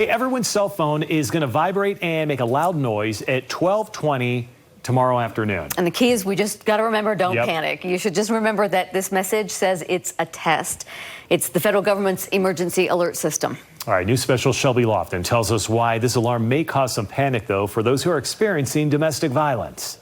Hey, everyone's cell phone is going to vibrate and make a loud noise at 12:20 tomorrow afternoon. And the key is we just got to remember, don't Yep. panic. You should just remember that this message says it's a test. It's the federal government's emergency alert system. All right, news special Shelby Lofton tells us why this alarm may cause some panic, though, for those who are experiencing domestic violence.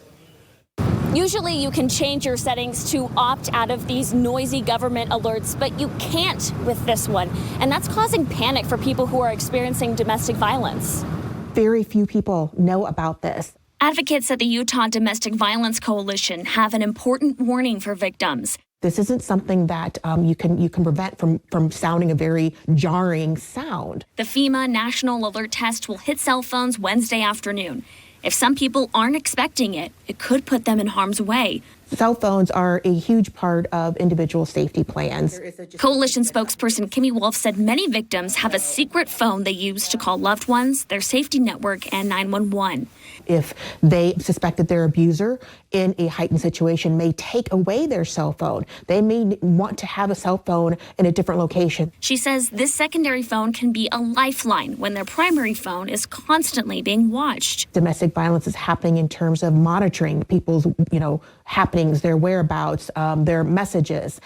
Usually you can change your settings to opt out of these noisy government alerts, but you can't with this one. And that's causing panic for people who are experiencing domestic violence. Very few people know about this. Advocates at the Utah Domestic Violence Coalition have an important warning for victims. This isn't something that you can prevent from sounding a very jarring sound. The FEMA National Alert Test will hit cell phones Wednesday afternoon. If some people aren't expecting it, it could put them in harm's way. Cell phones are a huge part of individual safety plans. Coalition spokesperson Kimmy Wolf said many victims have a secret phone they use to call loved ones, their safety network, and 911. If they suspect that their abuser in a heightened situation may take away their cell phone, they may want to have a cell phone in a different location. She says this secondary phone can be a lifeline when their primary phone is constantly being watched. Domestic violence is happening in terms of monitoring people's, happenings, their whereabouts, their messages,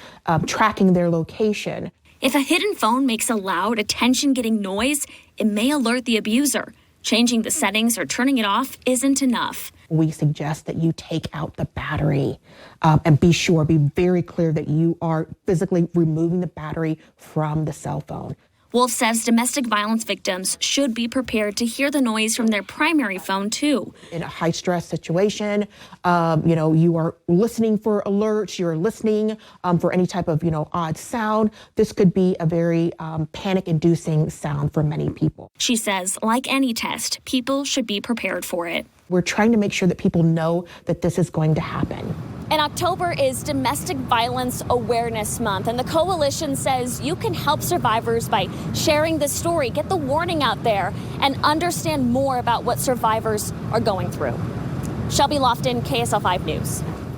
tracking their location. If a hidden phone makes a loud, attention-getting noise, it may alert the abuser. Changing the settings or turning it off isn't enough. We suggest that you take out the battery and be very clear that you are physically removing the battery from the cell phone. Wolf says domestic violence victims should be prepared to hear the noise from their primary phone, too. In a high-stress situation, you are listening for alerts, you're listening for any type of, odd sound. This could be a very panic-inducing sound for many people. She says, like any test, people should be prepared for it. We're trying to make sure that people know that this is going to happen. And October is Domestic Violence Awareness Month, and the coalition says you can help survivors by sharing the story, get the warning out there, and understand more about what survivors are going through. Shelby Lofton, KSL 5 News.